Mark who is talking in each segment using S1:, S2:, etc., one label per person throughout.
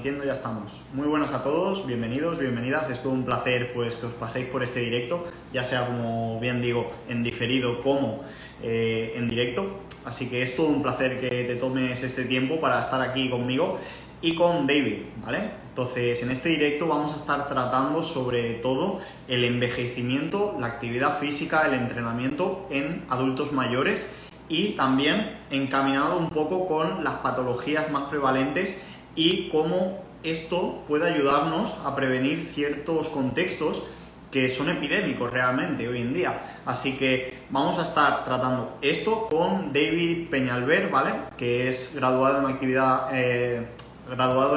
S1: Transmitiendo ya estamos. Muy buenas a todos, bienvenidos, bienvenidas. Es todo un placer pues que os paséis por este directo, ya sea como bien digo en diferido como en directo. Así que es todo un placer que te tomes este tiempo para estar aquí conmigo y con David, ¿vale? Entonces en este directo vamos a estar tratando sobre todo el envejecimiento, la actividad física, el entrenamiento en adultos mayores y también encaminado un poco con las patologías más prevalentes y cómo esto puede ayudarnos a prevenir ciertos contextos que son epidémicos realmente hoy en día. Así que vamos a estar tratando esto con David Peñalver, ¿vale? Que es graduado en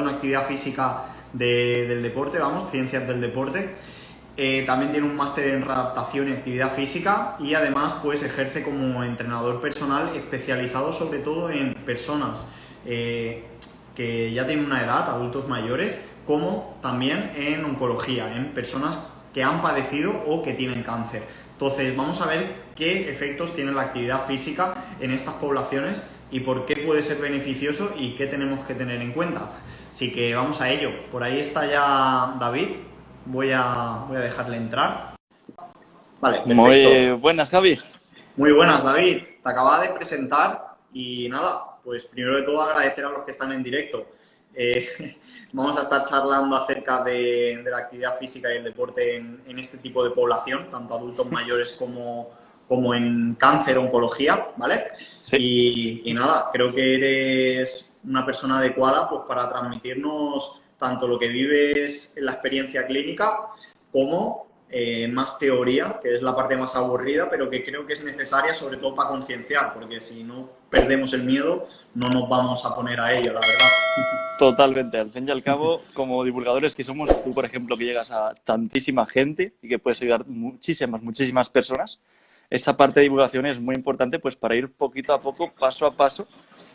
S1: actividad física del deporte, ciencias del deporte. También tiene un máster en readaptación y actividad física y además pues ejerce como entrenador personal especializado sobre todo en personas que ya tienen una edad, adultos mayores, como también en oncología, en personas que han padecido o que tienen cáncer. Entonces vamos a ver qué efectos tiene la actividad física en estas poblaciones y por qué puede ser beneficioso y qué tenemos que tener en cuenta. Así que vamos a ello. Por ahí está ya David. Voy a dejarle entrar. Vale, perfecto.
S2: Muy buenas, Javi.
S1: Muy buenas, David. Te acababa de presentar y nada, pues primero de todo agradecer a los que están en directo. Vamos a estar charlando acerca de la actividad física y el deporte en este tipo de población, tanto adultos mayores como en cáncer o oncología, ¿vale?
S2: Sí.
S1: Y nada, creo que eres una persona adecuada pues, para transmitirnos tanto lo que vives en la experiencia clínica como más teoría, que es la parte más aburrida, pero que creo que es necesaria sobre todo para concienciar, porque si no perdemos el miedo, no nos vamos a poner a ello, la verdad.
S2: Totalmente. Al fin y al cabo, como divulgadores que somos, tú, por ejemplo, que llegas a tantísima gente y que puedes ayudar muchísimas personas, esa parte de divulgación es muy importante pues para ir poquito a poco, paso a paso,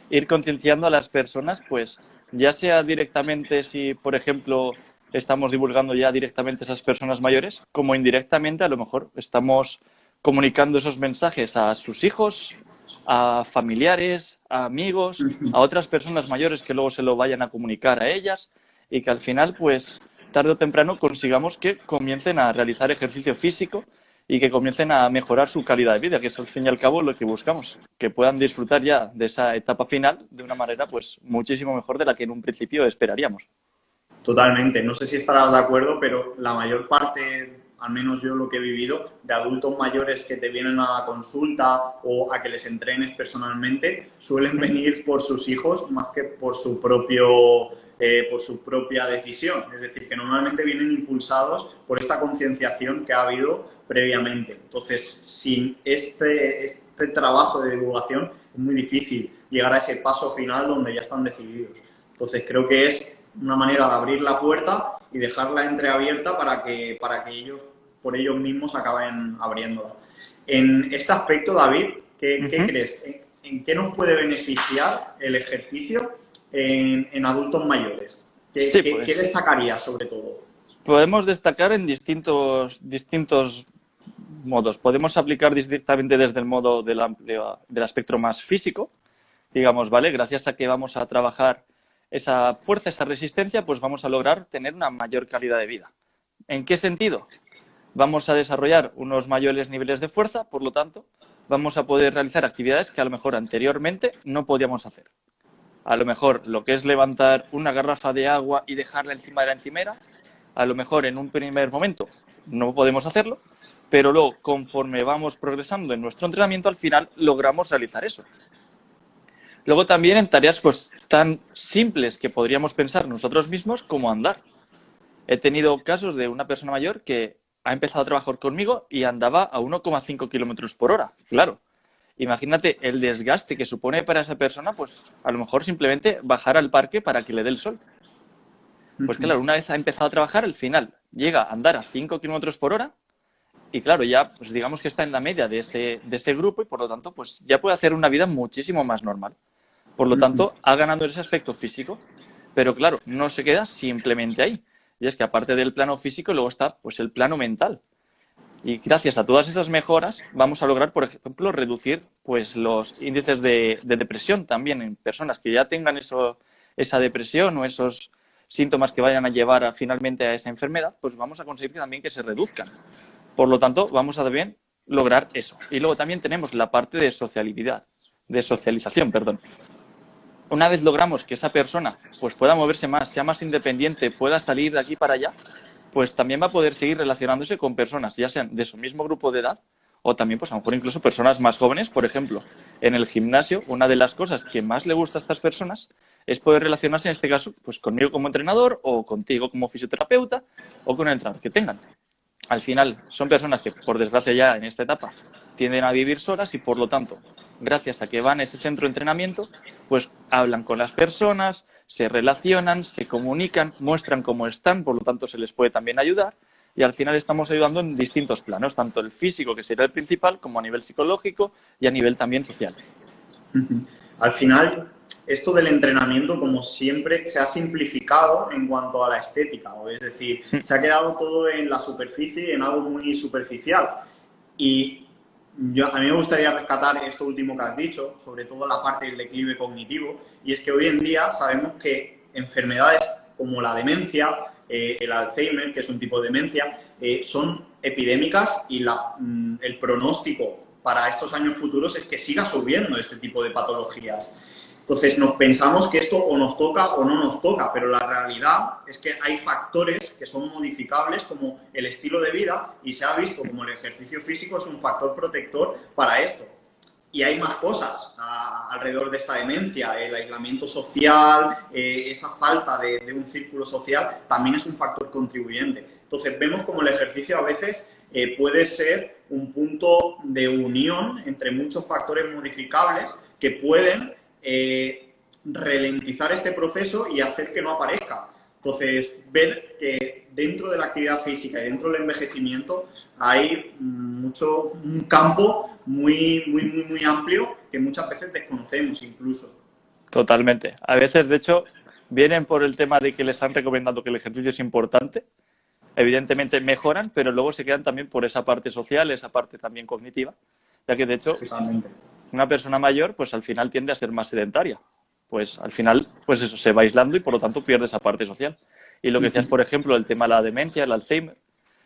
S2: ir concienciando a las personas, pues ya sea directamente si, por ejemplo, estamos divulgando ya directamente a esas personas mayores, como indirectamente a lo mejor estamos comunicando esos mensajes a sus hijos, a familiares, a amigos, a otras personas mayores que luego se lo vayan a comunicar a ellas y que al final, pues tarde o temprano consigamos que comiencen a realizar ejercicio físico y que comiencen a mejorar su calidad de vida, que es al fin y al cabo lo que buscamos, que puedan disfrutar ya de esa etapa final de una manera pues muchísimo mejor de la que en un principio esperaríamos.
S1: Totalmente, no sé si estarás de acuerdo, pero la mayor parte, al menos yo lo que he vivido, de adultos mayores que te vienen a la consulta o a que les entrenes personalmente, suelen venir por sus hijos más que por su propia decisión. Es decir, que normalmente vienen impulsados por esta concienciación que ha habido previamente. Entonces, sin este trabajo de divulgación es muy difícil llegar a ese paso final donde ya están decididos. Entonces, creo que es una manera de abrir la puerta y dejarla entreabierta para que ellos, por ellos mismos, acaben abriéndola. En este aspecto, David, ¿qué crees? ¿En qué nos puede beneficiar el ejercicio en adultos mayores? ¿Qué destacarías sobre todo?
S2: Podemos destacar en distintos modos. Podemos aplicar directamente desde el modo del espectro más físico, digamos, ¿vale? Gracias a que vamos a trabajar esa fuerza, esa resistencia, pues vamos a lograr tener una mayor calidad de vida. ¿En qué sentido? Vamos a desarrollar unos mayores niveles de fuerza, por lo tanto, vamos a poder realizar actividades que a lo mejor anteriormente no podíamos hacer. A lo mejor lo que es levantar una garrafa de agua y dejarla encima de la encimera, a lo mejor en un primer momento no podemos hacerlo, pero luego, conforme vamos progresando en nuestro entrenamiento, al final logramos realizar eso. Luego también en tareas pues tan simples que podríamos pensar nosotros mismos como andar. He tenido casos de una persona mayor que ha empezado a trabajar conmigo y andaba a 1,5 kilómetros por hora. Claro, imagínate el desgaste que supone para esa persona, pues a lo mejor simplemente bajar al parque para que le dé el sol. Pues claro, una vez ha empezado a trabajar, al final llega a andar a 5 kilómetros por hora y claro, ya pues digamos que está en la media de ese grupo y por lo tanto pues ya puede hacer una vida muchísimo más normal. Por lo tanto, ha ganado ese aspecto físico, pero claro, no se queda simplemente ahí. Y es que aparte del plano físico, luego está pues el plano mental. Y gracias a todas esas mejoras vamos a lograr, por ejemplo, reducir pues los índices de depresión también en personas que ya tengan esa depresión o esos síntomas que vayan a llevar finalmente a esa enfermedad, pues vamos a conseguir también que se reduzcan. Por lo tanto, vamos a también lograr eso. Y luego también tenemos la parte de socialización, perdón. Una vez logramos que esa persona pues pueda moverse más, sea más independiente, pueda salir de aquí para allá, pues también va a poder seguir relacionándose con personas, ya sean de su mismo grupo de edad o también, pues a lo mejor incluso personas más jóvenes. Por ejemplo, en el gimnasio, una de las cosas que más le gusta a estas personas es poder relacionarse, en este caso, pues conmigo como entrenador o contigo como fisioterapeuta o con el entrenador que tengan. Al final, son personas que, por desgracia ya en esta etapa, tienden a vivir solas y, por lo tanto, gracias a que van a ese centro de entrenamiento, pues hablan con las personas, se relacionan, se comunican, muestran cómo están, por lo tanto se les puede también ayudar y al final estamos ayudando en distintos planos, tanto el físico, que sería el principal, como a nivel psicológico y a nivel también social.
S1: Al final, esto del entrenamiento, como siempre, se ha simplificado en cuanto a la estética, es decir, se ha quedado todo en la superficie, en algo muy superficial. Y a mí me gustaría rescatar esto último que has dicho, sobre todo la parte del declive cognitivo, y es que hoy en día sabemos que enfermedades como la demencia, el Alzheimer, que es un tipo de demencia, son epidémicas y el pronóstico para estos años futuros es que siga subiendo este tipo de patologías. Entonces nos pensamos que esto o nos toca o no nos toca, pero la realidad es que hay factores que son modificables como el estilo de vida y se ha visto como el ejercicio físico es un factor protector para esto. Y hay más cosas alrededor de esta demencia, el aislamiento social, esa falta de un círculo social también es un factor contribuyente. Entonces vemos como el ejercicio a veces puede ser un punto de unión entre muchos factores modificables que pueden ralentizar este proceso y hacer que no aparezca. Entonces, ver que dentro de la actividad física y dentro del envejecimiento hay un campo muy amplio que muchas veces desconocemos incluso.
S2: Totalmente. A veces, de hecho, vienen por el tema de que les han recomendado que el ejercicio es importante. Evidentemente mejoran, pero luego se quedan también por esa parte social, esa parte también cognitiva, ya que de hecho una persona mayor pues al final tiende a ser más sedentaria. Pues al final pues eso se va aislando y por lo tanto pierde esa parte social. Y lo que decías, por ejemplo, el tema de la demencia, el Alzheimer,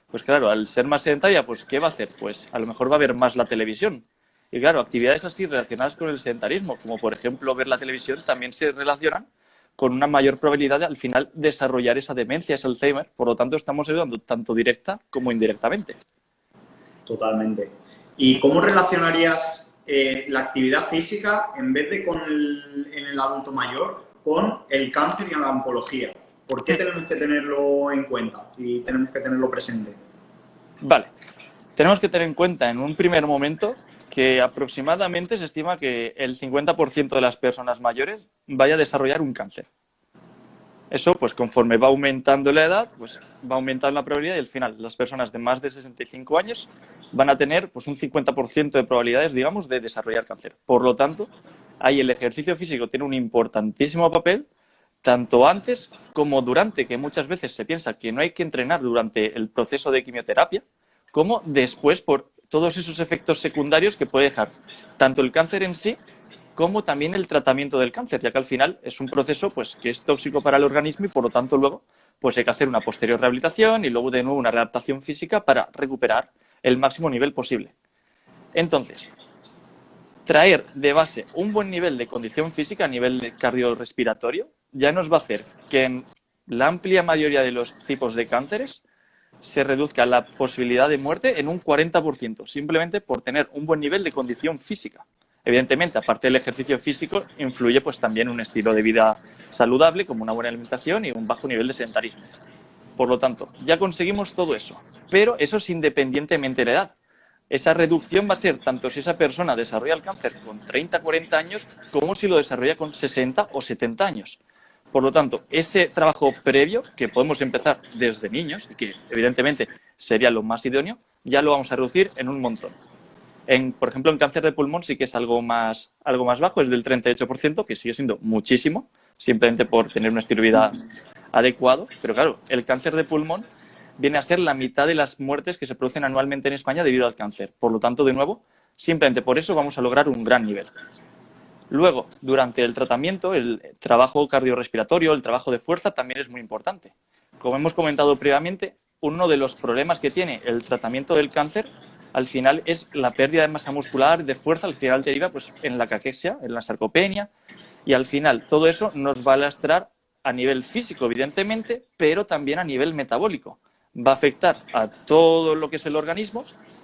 S2: pues claro, al ser más sedentaria, pues ¿qué va a hacer? Pues a lo mejor va a ver más la televisión. Y claro, actividades así relacionadas con el sedentarismo, como por ejemplo ver la televisión, también se relacionan con una mayor probabilidad de al final desarrollar esa demencia, ese Alzheimer. Por lo tanto, estamos ayudando tanto directa como indirectamente.
S1: Totalmente. ¿Y cómo relacionarías la actividad física en vez de en el adulto mayor con el cáncer y la oncología? ¿Por qué tenemos que tenerlo en cuenta y tenemos que tenerlo presente?
S2: Vale. Tenemos que tener en cuenta en un primer momento que aproximadamente se estima que el 50% de las personas mayores vaya a desarrollar un cáncer. Eso, pues conforme va aumentando la edad, pues va aumentando la probabilidad y al final las personas de más de 65 años van a tener pues un 50% de probabilidades, digamos, de desarrollar cáncer. Por lo tanto, ahí el ejercicio físico tiene un importantísimo papel, tanto antes como durante, que muchas veces se piensa que no hay que entrenar durante el proceso de quimioterapia, como después por todos esos efectos secundarios que puede dejar tanto el cáncer en sí como también el tratamiento del cáncer, ya que al final es un proceso pues, que es tóxico para el organismo y por lo tanto luego pues, hay que hacer una posterior rehabilitación y luego de nuevo una readaptación física para recuperar el máximo nivel posible. Entonces, traer de base un buen nivel de condición física a nivel cardiorrespiratorio ya nos va a hacer que en la amplia mayoría de los tipos de cánceres se reduzca la posibilidad de muerte en un 40%, simplemente por tener un buen nivel de condición física. Evidentemente, aparte del ejercicio físico, influye pues también un estilo de vida saludable, como una buena alimentación y un bajo nivel de sedentarismo. Por lo tanto, ya conseguimos todo eso, pero eso es independientemente de la edad. Esa reducción va a ser tanto si esa persona desarrolla el cáncer con 30, 40 años, como si lo desarrolla con 60 o 70 años. Por lo tanto, ese trabajo previo, que podemos empezar desde niños, y que evidentemente sería lo más idóneo, ya lo vamos a reducir en un montón. Por ejemplo, en cáncer de pulmón sí que es algo más bajo, es del 38%, que sigue siendo muchísimo, simplemente por tener un estilo de vida adecuado. Pero claro, el cáncer de pulmón viene a ser la mitad de las muertes que se producen anualmente en España debido al cáncer. Por lo tanto, de nuevo, simplemente por eso vamos a lograr un gran nivel. Luego, durante el tratamiento, el trabajo cardiorrespiratorio, el trabajo de fuerza también es muy importante. Como hemos comentado previamente, uno de los problemas que tiene el tratamiento del cáncer al final es la pérdida de masa muscular, de fuerza, al final deriva pues, en la caquexia, en la sarcopenia, y al final todo eso nos va a lastrar a nivel físico, evidentemente, pero también a nivel metabólico. Va a afectar a todo lo que es el organismo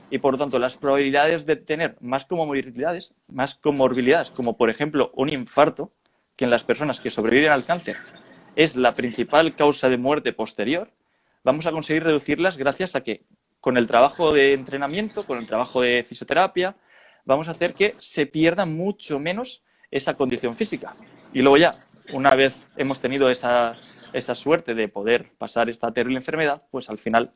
S2: y, por lo tanto, las probabilidades de tener más comorbilidades, como por ejemplo un infarto, que en las personas que sobreviven al cáncer es la principal causa de muerte posterior, vamos a conseguir reducirlas gracias a que con el trabajo de entrenamiento, con el trabajo de fisioterapia, vamos a hacer que se pierda mucho menos esa condición física. Y luego ya, una vez hemos tenido esa suerte de poder pasar esta terrible enfermedad, pues al final,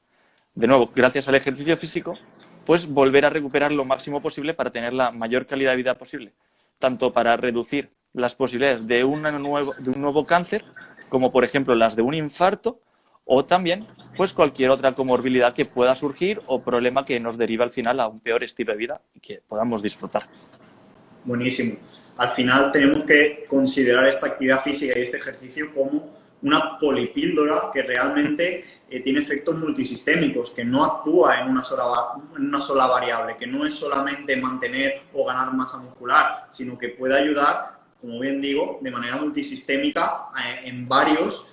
S2: de nuevo, gracias al ejercicio físico, pues volver a recuperar lo máximo posible para tener la mayor calidad de vida posible, tanto para reducir las posibilidades de un nuevo cáncer, como por ejemplo las de un infarto, o también pues cualquier otra comorbilidad que pueda surgir o problema que nos deriva al final a un peor estilo de vida y que podamos disfrutar.
S1: Buenísimo. Al final tenemos que considerar esta actividad física y este ejercicio como una polipíldora que realmente tiene efectos multisistémicos, que no actúa en una sola variable, que no es solamente mantener o ganar masa muscular, sino que puede ayudar, como bien digo, de manera multisistémica en varios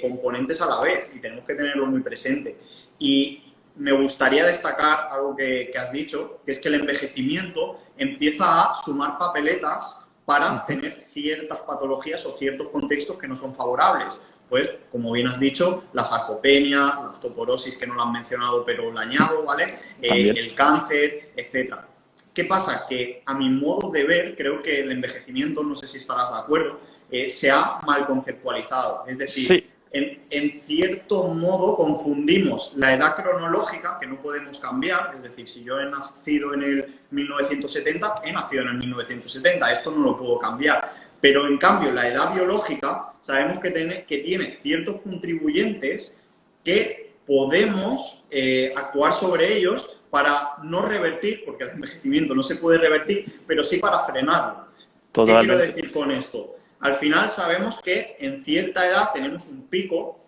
S1: componentes a la vez, y tenemos que tenerlo muy presente. Y me gustaría destacar algo que has dicho, que es que el envejecimiento empieza a sumar papeletas para tener ciertas patologías o ciertos contextos que no son favorables. Pues, como bien has dicho, la sarcopenia, la osteoporosis, que no la han mencionado, pero la añado, ¿vale? El cáncer, etcétera. ¿Qué pasa? Que a mi modo de ver, creo que el envejecimiento, no sé si estarás de acuerdo, se ha mal conceptualizado. Es decir,
S2: sí.
S1: En cierto modo confundimos la edad cronológica, que no podemos cambiar, es decir, si yo he nacido en el 1970, he nacido en el 1970, esto no lo puedo cambiar. Pero en cambio, la edad biológica, sabemos que tiene ciertos contribuyentes que podemos actuar sobre ellos para no revertir, porque el envejecimiento no se puede revertir, pero sí para frenarlo.
S2: Totalmente.
S1: ¿Qué quiero decir con esto? Al final sabemos que en cierta edad tenemos un pico,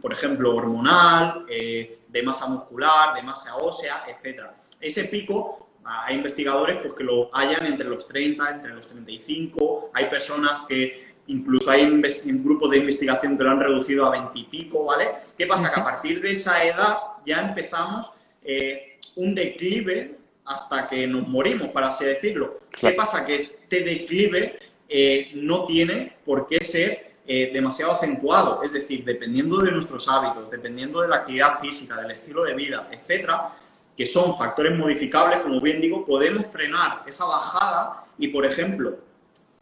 S1: por ejemplo, hormonal, de masa muscular, de masa ósea, etc. Ese pico, hay investigadores pues, que lo hallan entre los 30, entre los 35, hay personas que incluso hay un grupo de investigación que lo han reducido a 20 y pico, ¿vale? ¿Qué pasa? Que a partir de esa edad ya empezamos un declive hasta que nos morimos, para así decirlo.
S2: Claro.
S1: ¿Qué pasa? Que este declive no tiene por qué ser demasiado acentuado, es decir, dependiendo de nuestros hábitos, dependiendo de la actividad física, del estilo de vida, etcétera, que son factores modificables, como bien digo, podemos frenar esa bajada y, por ejemplo,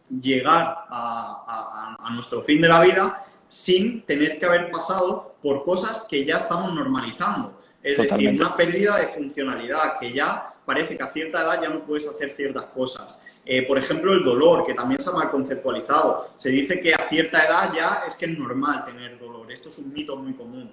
S1: llegar a nuestro fin de la vida sin tener que haber pasado por cosas que ya estamos normalizando. Es
S2: Totalmente.
S1: decir, una pérdida de funcionalidad, que ya parece que a cierta edad ya no puedes hacer ciertas cosas. Por ejemplo, el dolor, que también se ha mal conceptualizado. Se dice que a cierta edad ya es que es normal tener dolor. Esto es un mito muy común.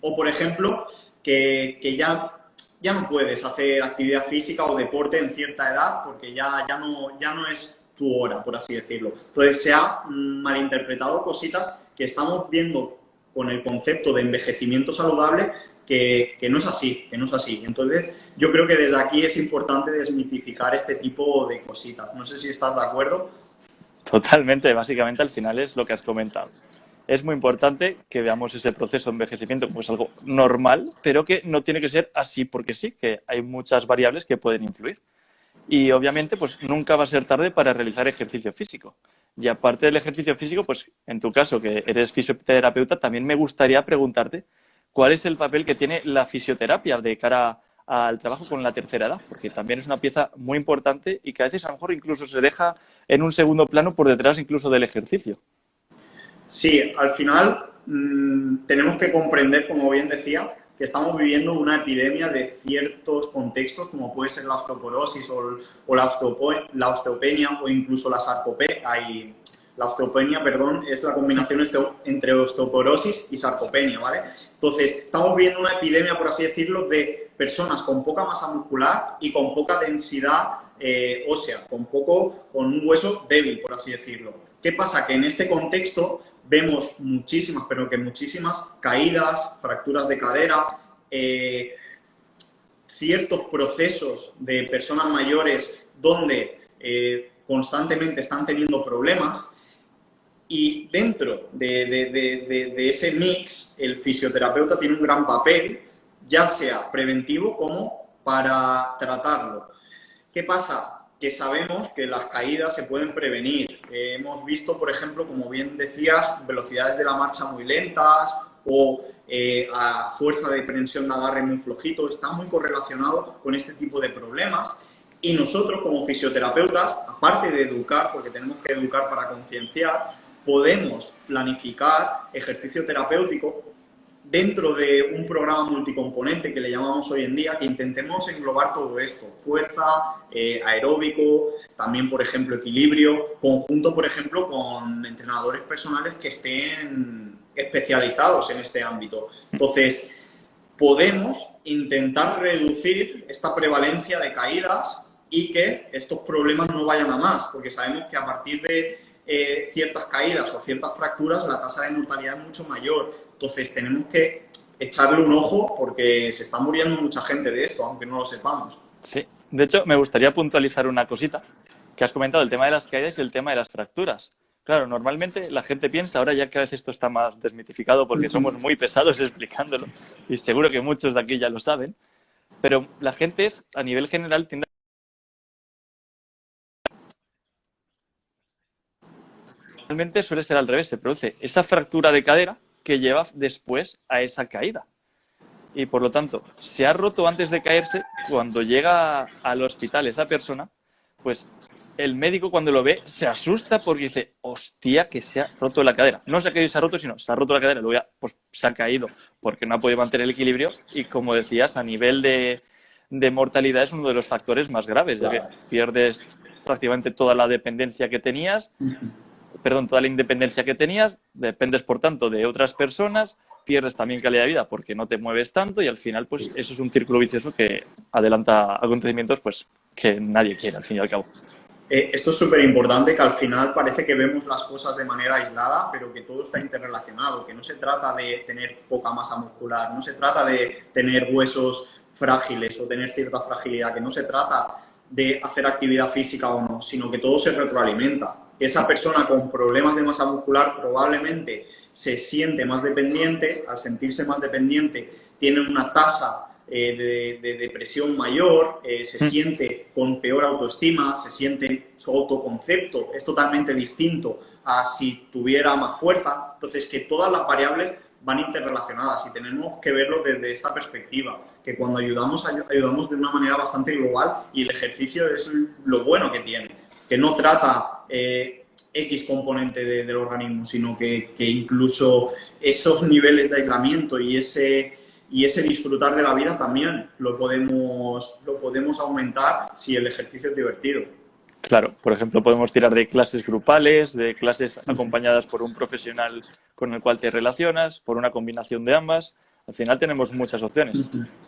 S1: O, por ejemplo, que ya no puedes hacer actividad física o deporte en cierta edad porque ya no es tu hora, por así decirlo. Entonces, se ha malinterpretado cositas que estamos viendo con el concepto de envejecimiento saludable que no es así, que no es así. Entonces, yo creo que desde aquí es importante desmitificar este tipo de cositas. No sé si estás de acuerdo.
S2: Totalmente, básicamente al final es lo que has comentado. Es muy importante que veamos ese proceso de envejecimiento como es algo normal, pero que no tiene que ser así porque sí, que hay muchas variables que pueden influir. Y obviamente, pues nunca va a ser tarde para realizar ejercicio físico. Y aparte del ejercicio físico, pues en tu caso, que eres fisioterapeuta, también me gustaría preguntarte cuál es el papel que tiene la fisioterapia de cara al trabajo con la tercera edad, porque también es una pieza muy importante y que a veces a lo mejor incluso se deja en un segundo plano por detrás incluso del ejercicio.
S1: Sí, al final tenemos que comprender, como bien decía, que estamos viviendo una epidemia de ciertos contextos, como puede ser la osteoporosis o la osteopenia o incluso la sarcopenia. La osteopenia, perdón, es la combinación entre osteoporosis y sarcopenia, ¿vale? Entonces, estamos viendo una epidemia, por así decirlo, de personas con poca masa muscular y con poca densidad ósea, con un hueso débil, por así decirlo. ¿Qué pasa? Que en este contexto vemos muchísimas, pero que muchísimas caídas, fracturas de cadera, ciertos procesos de personas mayores donde constantemente están teniendo problemas. Y dentro de ese mix, el fisioterapeuta tiene un gran papel, ya sea preventivo como para tratarlo. ¿Qué pasa? Que sabemos que las caídas se pueden prevenir. Hemos visto, por ejemplo, como bien decías, velocidades de la marcha muy lentas o a fuerza de prensión de agarre muy flojito. Está muy correlacionado con este tipo de problemas. Y nosotros, como fisioterapeutas, aparte de educar, porque tenemos que educar para concienciar, podemos planificar ejercicio terapéutico dentro de un programa multicomponente que le llamamos hoy en día, que intentemos englobar todo esto, fuerza, aeróbico, también, por ejemplo, equilibrio, conjunto, por ejemplo, con entrenadores personales que estén especializados en este ámbito. Entonces, podemos intentar reducir esta prevalencia de caídas y que estos problemas no vayan a más, porque sabemos que a partir de ciertas caídas o ciertas fracturas la tasa de mortalidad es mucho mayor. Entonces tenemos que echarle un ojo porque se está muriendo mucha gente de esto, aunque no lo sepamos.
S2: Sí, de hecho me gustaría puntualizar una cosita que has comentado, el tema de las caídas y el tema de las fracturas. Claro, normalmente la gente piensa, ahora ya que a veces esto está más desmitificado porque somos muy pesados explicándolo y seguro que muchos de aquí ya lo saben, pero la gente a nivel general tiende normalmente suele ser al revés, se produce esa fractura de cadera que lleva después a esa caída. Y por lo tanto, se ha roto antes de caerse, cuando llega al hospital esa persona, pues el médico cuando lo ve se asusta porque dice, hostia, que se ha roto la cadera. No se ha caído y se ha roto, sino se ha roto la cadera, luego ya pues, se ha caído porque no ha podido mantener el equilibrio y como decías, a nivel de mortalidad es uno de los factores más graves, ya que pierdes prácticamente toda la dependencia que tenías, toda la independencia que tenías, dependes por tanto de otras personas, pierdes también calidad de vida porque no te mueves tanto y al final pues eso es un círculo vicioso que adelanta acontecimientos pues que nadie quiere al fin y al cabo.
S1: Esto es súper importante, que al final parece que vemos las cosas de manera aislada, pero que todo está interrelacionado, que no se trata de tener poca masa muscular, no se trata de tener huesos frágiles o tener cierta fragilidad, que no se trata de hacer actividad física o no, sino que todo se retroalimenta. Esa persona con problemas de masa muscular probablemente se siente más dependiente, al sentirse más dependiente tiene una tasa de depresión mayor, se siente con peor autoestima, se siente su autoconcepto es totalmente distinto a si tuviera más fuerza. Entonces, que todas las variables van interrelacionadas y tenemos que verlo desde esta perspectiva, que cuando ayudamos de una manera bastante global y el ejercicio es lo bueno que tiene, que no trata X componente del organismo, sino que incluso esos niveles de aislamiento y ese disfrutar de la vida también lo podemos aumentar si el ejercicio es divertido.
S2: Claro, por ejemplo, podemos tirar de clases grupales, de clases acompañadas por un profesional con el cual te relacionas, por una combinación de ambas. Al final tenemos muchas opciones.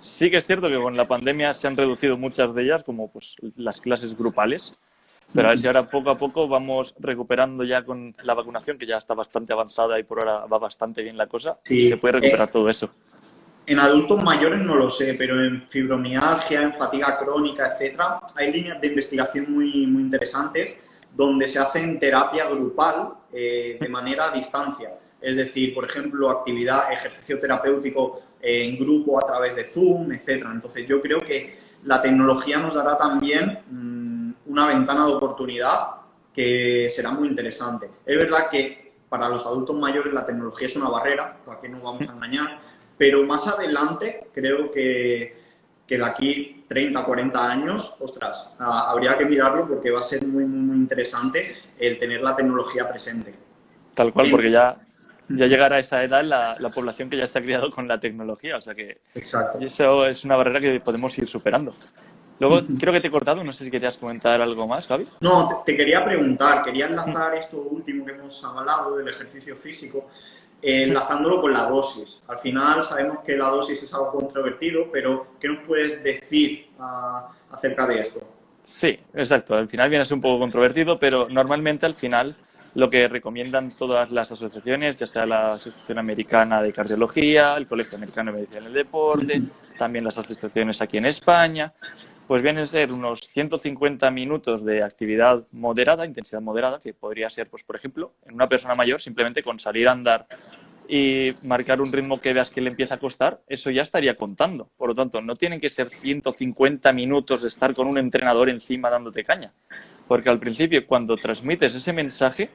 S2: Sí que es cierto que con la pandemia se han reducido muchas de ellas, como pues las clases grupales, pero a ver si ahora poco a poco vamos recuperando ya con la vacunación, que ya está bastante avanzada y por ahora va bastante bien la cosa,
S1: sí,
S2: y se puede recuperar todo eso.
S1: En adultos mayores no lo sé, pero en fibromialgia, en fatiga crónica, etcétera, hay líneas de investigación muy, muy interesantes donde se hacen terapia grupal de manera a distancia. Es decir, por ejemplo, ejercicio terapéutico en grupo a través de Zoom, etcétera. Entonces, yo creo que la tecnología nos dará también una ventana de oportunidad que será muy interesante. Es verdad que para los adultos mayores la tecnología es una barrera, ¿para qué nos vamos a engañar? Pero más adelante, creo que de aquí 30, 40 años, ostras, habría que mirarlo porque va a ser muy, muy interesante el tener la tecnología presente.
S2: Tal cual, porque ya llegará a esa edad la población que ya se ha criado con la tecnología, o sea que
S1: exacto.
S2: Eso es una barrera que podemos ir superando. Luego, creo que te he cortado, no sé si querías comentar algo más, Gaby.
S1: No, te quería preguntar, quería enlazar esto último que hemos hablado del ejercicio físico, enlazándolo con la dosis. Al final sabemos que la dosis es algo controvertido, pero ¿qué nos puedes decir acerca de esto?
S2: Sí, exacto. Al final viene a ser un poco controvertido, pero normalmente al final lo que recomiendan todas las asociaciones, ya sea la Asociación Americana de Cardiología, el Colegio Americano de Medicina del Deporte, también las asociaciones aquí en España, pues vienen a ser unos 150 minutos de actividad moderada, intensidad moderada, que podría ser, pues por ejemplo, en una persona mayor, simplemente con salir a andar y marcar un ritmo que veas que le empieza a costar, eso ya estaría contando. Por lo tanto, no tienen que ser 150 minutos de estar con un entrenador encima dándote caña. Porque al principio, cuando transmites ese mensaje,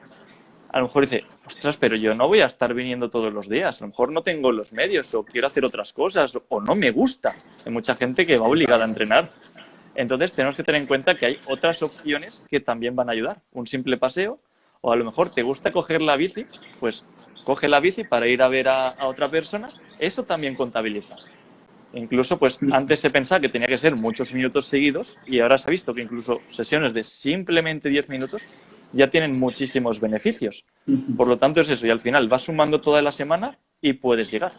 S2: a lo mejor dice, ostras, pero yo no voy a estar viniendo todos los días, a lo mejor no tengo los medios o quiero hacer otras cosas o no me gusta. Hay mucha gente que va obligada a entrenar. Entonces tenemos que tener en cuenta que hay otras opciones que también van a ayudar. Un simple paseo, o a lo mejor te gusta coger la bici, pues coge la bici para ir a ver a otra persona, eso también contabiliza. Incluso, pues antes se pensaba que tenía que ser muchos minutos seguidos y ahora se ha visto que incluso sesiones de simplemente 10 minutos ya tienen muchísimos beneficios. Por lo tanto es eso, y al final vas sumando toda la semana y puedes llegar.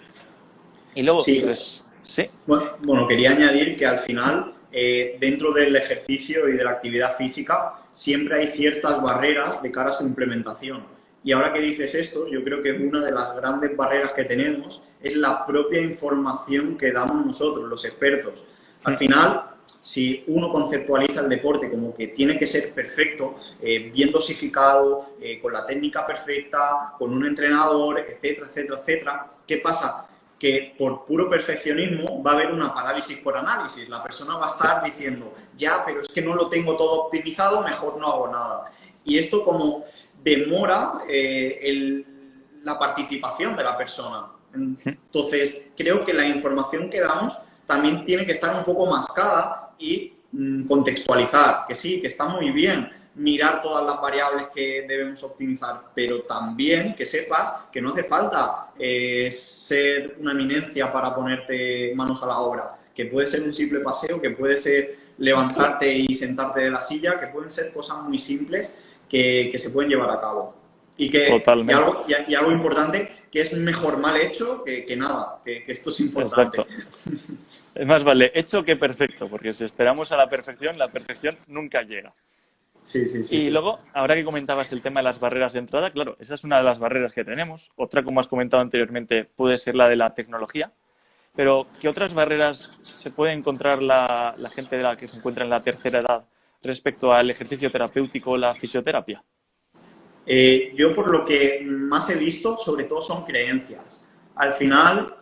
S2: Y luego,
S1: Sí.
S2: pues, sí.
S1: Bueno, quería añadir que al final, dentro del ejercicio y de la actividad física, siempre hay ciertas barreras de cara a su implementación. Y ahora que dices esto, yo creo que una de las grandes barreras que tenemos es la propia información que damos nosotros, los expertos. Al final, si uno conceptualiza el deporte como que tiene que ser perfecto, bien dosificado, con la técnica perfecta, con un entrenador, etcétera, etcétera, etcétera, ¿qué pasa? Que por puro perfeccionismo va a haber una parálisis por análisis. La persona va a estar diciendo, ya, pero es que no lo tengo todo optimizado, mejor no hago nada. Y esto como demora la participación de la persona. Entonces, creo que la información que damos también tiene que estar un poco mascada y contextualizar, que sí, que está muy bien mirar todas las variables que debemos optimizar, pero también que sepas que no hace falta ser una eminencia para ponerte manos a la obra, que puede ser un simple paseo, que puede ser levantarte y sentarte de la silla, que pueden ser cosas muy simples que se pueden llevar a cabo. Y algo importante, que es mejor mal hecho que nada, que esto es importante.
S2: Exacto. Es más vale hecho que perfecto, porque si esperamos a la perfección nunca llega.
S1: Sí.
S2: Y luego, ahora que comentabas el tema de las barreras de entrada, claro, esa es una de las barreras que tenemos. Otra, como has comentado anteriormente, puede ser la de la tecnología. Pero, ¿qué otras barreras se puede encontrar la gente de la que se encuentra en la tercera edad respecto al ejercicio terapéutico o la fisioterapia?
S1: Yo, por lo que más he visto, sobre todo son creencias. Al final,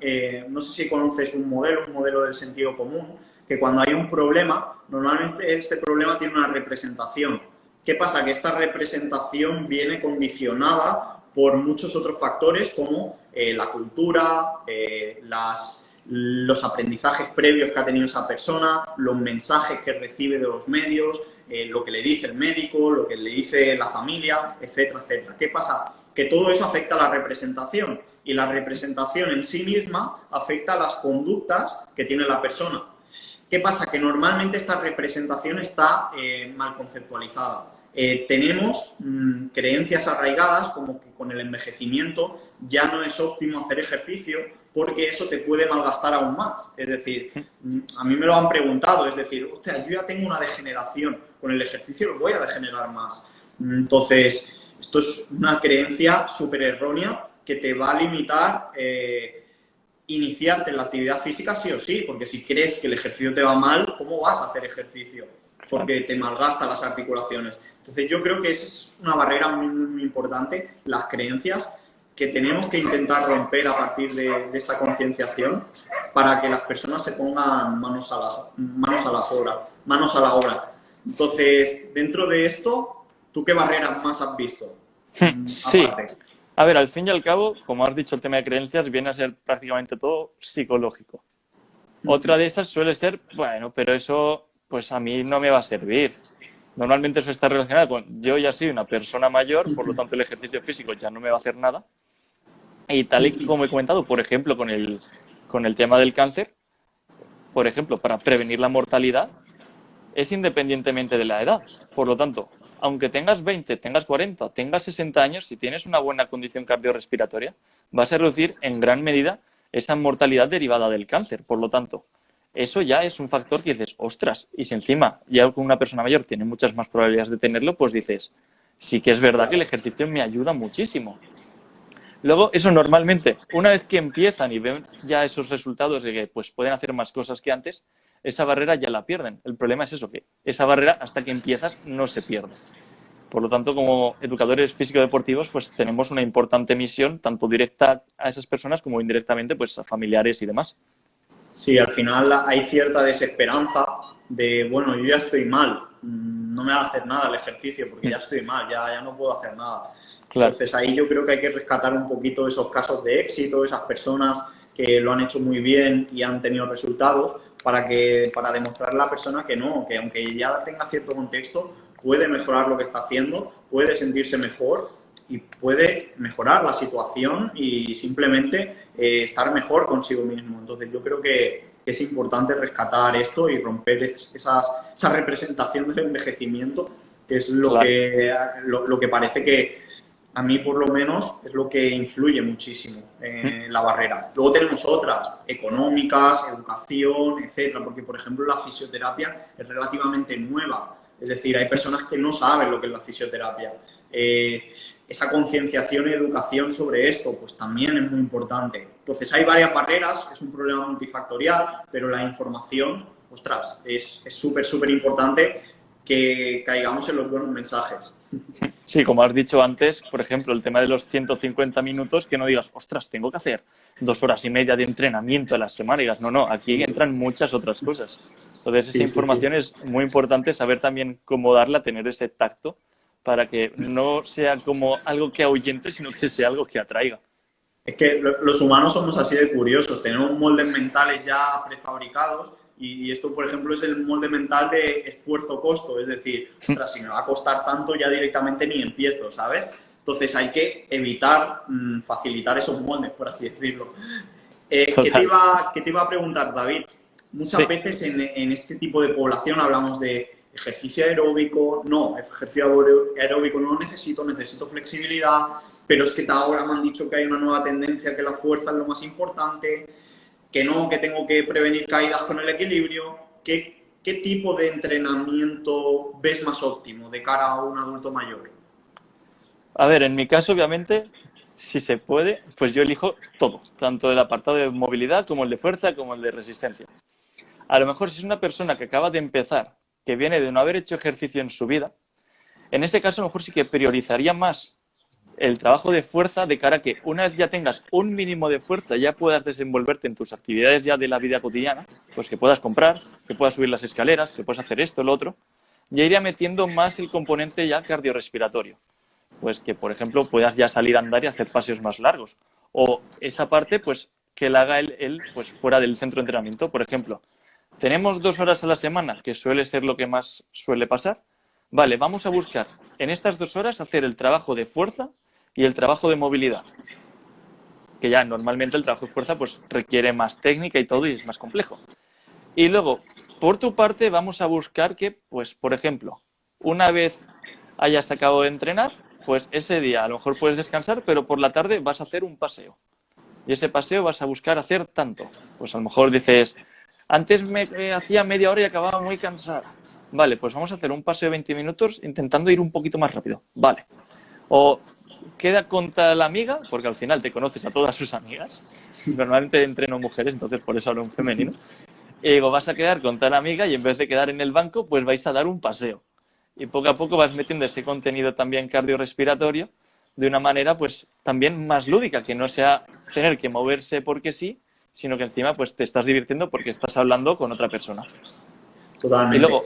S1: no sé si conoces un modelo del sentido común, que cuando hay un problema, normalmente este problema tiene una representación. ¿Qué pasa? Que esta representación viene condicionada por muchos otros factores como la cultura, los aprendizajes previos que ha tenido esa persona, los mensajes que recibe de los medios, lo que le dice el médico, lo que le dice la familia, etcétera, etcétera. ¿Qué pasa? Que todo eso afecta a la representación y la representación en sí misma afecta a las conductas que tiene la persona. ¿Qué pasa? Que normalmente esta representación está mal conceptualizada. Tenemos creencias arraigadas como que con el envejecimiento ya no es óptimo hacer ejercicio porque eso te puede malgastar aún más. Es decir, a mí me lo han preguntado, es decir, hostia, yo ya tengo una degeneración, con el ejercicio lo voy a degenerar más. Entonces, esto es una creencia súper errónea que te va a limitar iniciarte en la actividad física sí o sí, porque si crees que el ejercicio te va mal, ¿cómo vas a hacer ejercicio? Porque te malgasta las articulaciones. Entonces yo creo que esa es una barrera muy, muy importante, las creencias que tenemos que intentar romper a partir de esta concienciación para que las personas se pongan manos a la obra. Entonces, dentro de esto, ¿tú qué barreras más has visto?
S2: Sí.
S1: Aparte.
S2: A ver, al fin y al cabo, como has dicho, el tema de creencias viene a ser prácticamente todo psicológico. Otra de esas suele ser, bueno, pero eso pues a mí no me va a servir. Normalmente eso está relacionado con yo ya soy una persona mayor, por lo tanto el ejercicio físico ya no me va a hacer nada. Y tal y como he comentado, por ejemplo, con el tema del cáncer, por ejemplo, para prevenir la mortalidad, es independientemente de la edad. Por lo tanto, aunque tengas 20, tengas 40, tengas 60 años, si tienes una buena condición cardiorrespiratoria, vas a reducir en gran medida esa mortalidad derivada del cáncer. Por lo tanto, eso ya es un factor que dices, ostras, y si encima ya con una persona mayor tiene muchas más probabilidades de tenerlo, pues dices, sí que es verdad que el ejercicio me ayuda muchísimo. Luego, eso normalmente, una vez que empiezan y ven ya esos resultados de que pues, pueden hacer más cosas que antes, esa barrera ya la pierden. El problema es eso, que esa barrera hasta que empiezas no se pierde. Por lo tanto, como educadores físico-deportivos, pues tenemos una importante misión, tanto directa a esas personas como indirectamente pues, a familiares y demás.
S1: Sí, al final hay cierta desesperanza de, bueno, yo ya estoy mal, no me va a hacer nada el ejercicio porque ya estoy mal, ya no puedo hacer nada.
S2: Claro.
S1: Entonces ahí yo creo que hay que rescatar un poquito esos casos de éxito, esas personas que lo han hecho muy bien y han tenido resultados, para demostrarle a la persona que no, que aunque ya tenga cierto contexto, puede mejorar lo que está haciendo, puede sentirse mejor y puede mejorar la situación y simplemente estar mejor consigo mismo. Entonces yo creo que es importante rescatar esto y romper esa representación del envejecimiento, que es lo,
S2: Claro.
S1: lo que parece que a mí por lo menos es lo que influye muchísimo en la barrera. Luego tenemos otras, económicas, educación, etcétera, porque por ejemplo la fisioterapia es relativamente nueva. Es decir, hay personas que no saben lo que es la fisioterapia. Esa concienciación y educación sobre esto, pues también es muy importante. Entonces, hay varias barreras, es un problema multifactorial, pero la información, ostras, es súper, súper importante que caigamos en los buenos mensajes.
S2: Sí, como has dicho antes, por ejemplo, el tema de los 150 minutos, que no digas, ostras, tengo que hacer 2 horas y media de entrenamiento a la semana. Y digas, no, aquí entran muchas otras cosas. Entonces, esa
S1: Sí, sí, sí.
S2: información es muy importante, saber también cómo darla, tener ese tacto, para que no sea como algo que ahuyente, sino que sea algo que atraiga.
S1: Es que los humanos somos así de curiosos, tenemos moldes mentales ya prefabricados y esto, por ejemplo, es el molde mental de esfuerzo-costo, es decir, ostras, si me va a costar tanto ya directamente ni empiezo, ¿sabes? Entonces hay que evitar facilitar esos moldes, por así decirlo.
S2: Total.
S1: ¿Qué te iba a preguntar, David? Muchas
S2: Sí.
S1: veces en este tipo de población hablamos de ejercicio aeróbico, no, ejercicio aeróbico no necesito flexibilidad, pero es que ahora me han dicho que hay una nueva tendencia, que la fuerza es lo más importante, que no, que tengo que prevenir caídas con el equilibrio. ¿Qué tipo de entrenamiento ves más óptimo de cara a un adulto mayor?
S2: A ver, en mi caso, obviamente, si se puede, pues yo elijo todo, tanto el apartado de movilidad como el de fuerza, como el de resistencia. A lo mejor si es una persona que acaba de empezar, que viene de no haber hecho ejercicio en su vida, en ese caso a lo mejor sí que priorizaría más el trabajo de fuerza de cara a que una vez ya tengas un mínimo de fuerza, ya puedas desenvolverte en tus actividades ya de la vida cotidiana, pues que puedas comprar, que puedas subir las escaleras, que puedas hacer esto, lo otro, ya iría metiendo más el componente ya cardiorrespiratorio. Pues que, por ejemplo, puedas ya salir a andar y hacer paseos más largos. O esa parte, pues que la haga él pues fuera del centro de entrenamiento. Por ejemplo, tenemos 2 horas a la semana, que suele ser lo que más suele pasar. Vale, vamos a buscar en estas 2 horas hacer el trabajo de fuerza y el trabajo de movilidad. Que ya normalmente el trabajo de fuerza pues requiere más técnica y todo y es más complejo. Y luego, por tu parte, vamos a buscar que, pues, por ejemplo, una vez hayas acabado de entrenar, pues ese día a lo mejor puedes descansar, pero por la tarde vas a hacer un paseo. Y ese paseo vas a buscar hacer tanto. Pues a lo mejor dices, antes me hacía media hora y acababa muy cansado. Vale, pues vamos a hacer un paseo de 20 minutos intentando ir un poquito más rápido. Vale. O queda contra la amiga, porque al final te conoces a todas sus amigas. Normalmente entreno mujeres, entonces por eso hablo en femenino. Y digo, vas a quedar con tal amiga y en vez de quedar en el banco, pues vais a dar un paseo. Y poco a poco vas metiendo ese contenido también cardiorrespiratorio de una manera pues también más lúdica, que no sea tener que moverse porque sí, sino que encima pues te estás divirtiendo porque estás hablando con otra persona. Y
S1: Totalmente.
S2: luego,